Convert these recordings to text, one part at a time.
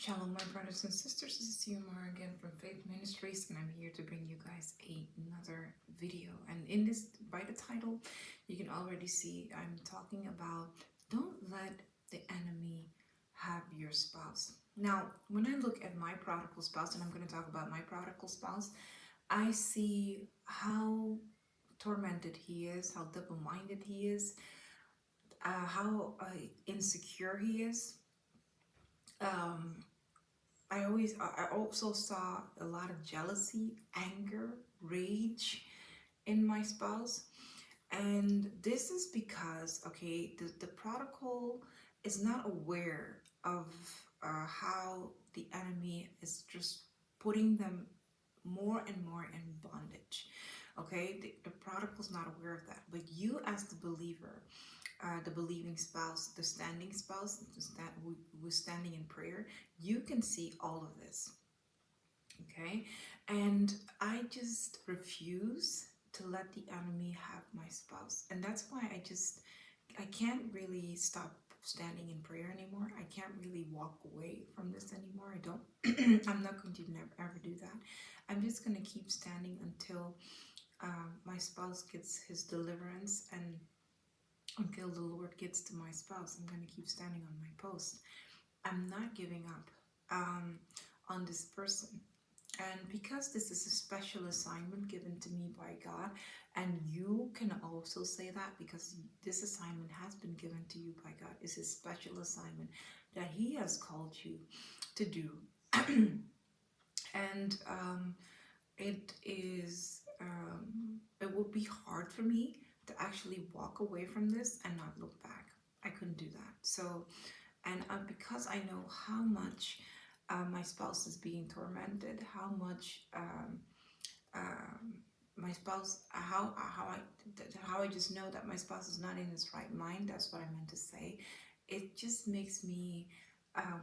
Shalom, my brothers and sisters. This is Yumar again from Faith Ministries, and I'm here to bring you guys another video. And in this, by the title, you can already see I'm talking about don't let the enemy have your spouse. Now, when I look at my prodigal spouse, and I'm going to talk about my prodigal spouse, I see how tormented he is, how double-minded he is, how insecure he is. Um, I also saw a lot of jealousy, anger, rage in my spouse. And this is because, okay, the prodigal is not aware of how the enemy is just putting them more and more in bondage. Okay, the prodigal's not aware of that. But you, as the believer, the believing spouse, the standing spouse, who was standing in prayer, you can see all of this. Okay, and I just refuse to let the enemy have my spouse, and that's why I can't really stop standing in prayer anymore. I can't really walk away from this anymore. I don't. I'm not going to never ever do that. I'm just going to keep standing until my spouse gets his deliverance, and until the Lord gets to my spouse, I'm going to keep standing on my post. I'm not giving up on this person. And because this is a special assignment given to me by God, and you can also say that because this assignment has been given to you by God, it's a special assignment that He has called you to do. And it would be hard for me to actually walk away from this and not look back. I couldn't do that. So, and because I know how much my spouse is being tormented, how much my spouse, how I just know that my spouse is not in his right mind. That's what I meant to say. It just makes me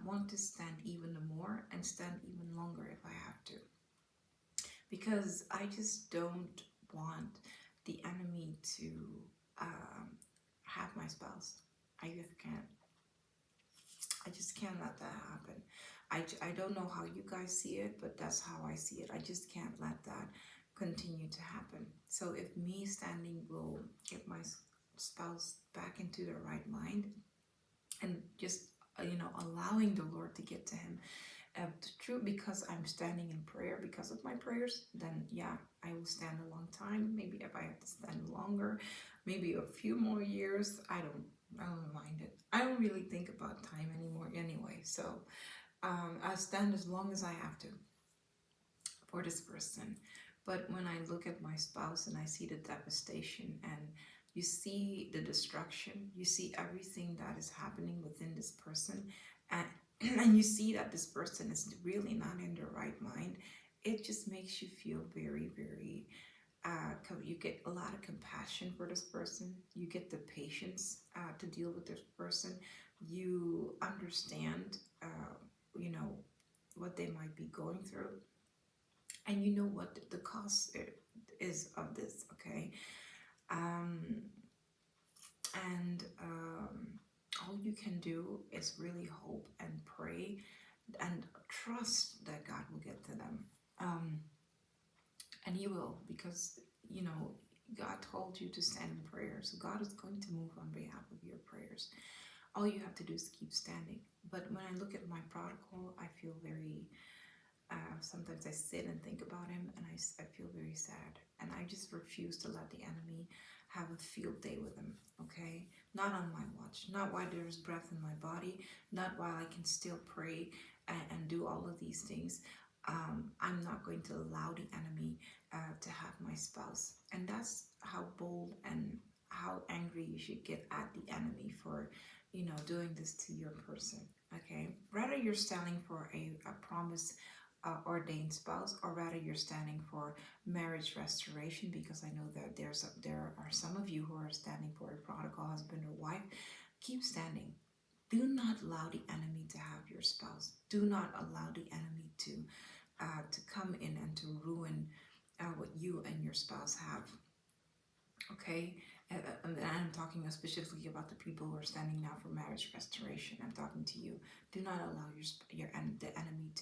want to stand even more and stand even longer if I have to, because I just don't want the enemy to have my spouse. I just can't. I just can't let that happen. I don't know how you guys see it, but that's how I see it. I just can't let that continue to happen. So if me standing will get my spouse back into the right mind, and just allowing the Lord to get to him, true, because I'm standing in prayer because of my prayers, then yeah, I will stand a long time. Maybe if I have to stand longer, maybe a few more years, I don't mind it. I don't really think about time anymore anyway. So I stand as long as I have to for this person. But when I look at my spouse and I see the devastation, and you see the destruction, you see everything that is happening within this person, and and you see that this person is really not in their right mind, it just makes you feel very, very, you get a lot of compassion for this person. You get the patience to deal with this person. You understand, what they might be going through, and you know what the cost is of this, okay? Um, and all you can do is really hope and pray and trust that God will get to them. And He will, because, God told you to stand in prayer. So God is going to move on behalf of your prayers. All you have to do is keep standing. But when I look at my prodigal, I feel very, sometimes I sit and think about him, and I feel very sad. And I just refuse to let the enemy have a field day with him, okay? Not on my watch, not while there is breath in my body, not while I can still pray and do all of these things. I'm not going to allow the enemy to have my spouse. And that's how bold and how angry you should get at the enemy for, doing this to your person, okay? Rather you're standing for a promise ordained spouse, or rather you're standing for marriage restoration, because I know that there are some of you who are standing for a prodigal husband or wife. Keep standing. Do not allow the enemy to have your spouse. Do not allow the enemy to come in and to ruin what you and your spouse have. Okay, And I'm talking specifically about the people who are standing now for marriage restoration. I'm talking to you. Do not allow the enemy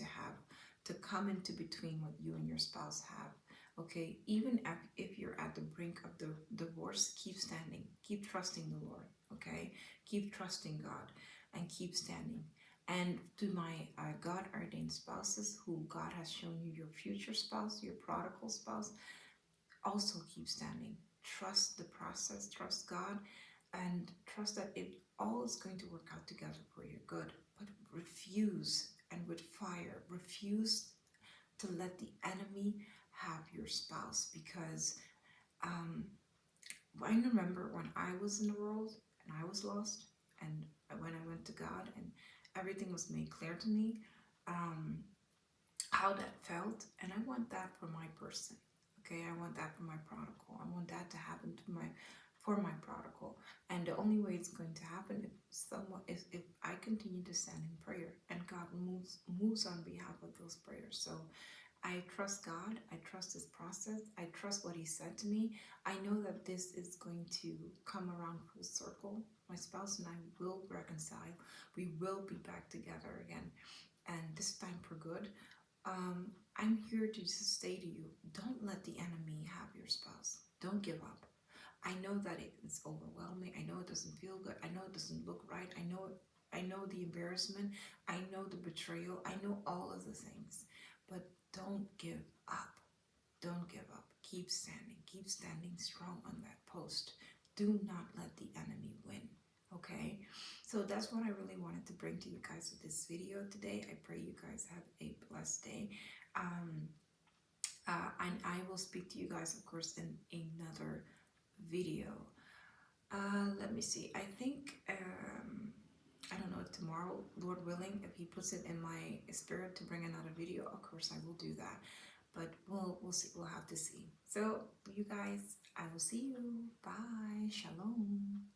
to come into between what you and your spouse have. Okay, even if you're at the brink of the divorce, keep standing. Keep trusting the Lord. Okay, keep trusting God, and keep standing. And to my God ordained spouses, who God has shown you your future spouse, your prodigal spouse, also keep standing. Trust the process, trust God, and trust that it all is going to work out together for your good. But refuse, and with fire, refuse to let the enemy have your spouse, because I remember when I was in the world and I was lost, and when I went to God and everything was made clear to me, um, how that felt, and I want that for my person. Okay, I want that for my prodigal. I want that to happen for my prodigal. And the only way it's going to happen if I continue to stand in prayer and God moves on behalf of those prayers. So I trust God. I trust His process. I trust what He said to me. I know that this is going to come around full circle. My spouse and I will reconcile. We will be back together again, and this time for good. I'm here to just say to you, don't let the enemy have your spouse. Don't give up. I know that it's overwhelming. I know it doesn't feel good. I know it doesn't look right. I know the embarrassment. I know the betrayal. I know all of the things. But don't give up. Don't give up. Keep standing. Keep standing strong on that post. Do not let the enemy win. Okay? So that's what I really wanted to bring to you guys with this video today. I pray you guys have a blessed day. And I will speak to you guys, of course, in another video. Let me see. I think, I don't know, if tomorrow, Lord willing, if He puts it in my spirit to bring another video, of course I will do that. But we'll see. We'll have to see. So, you guys, I will see you. Bye. Shalom.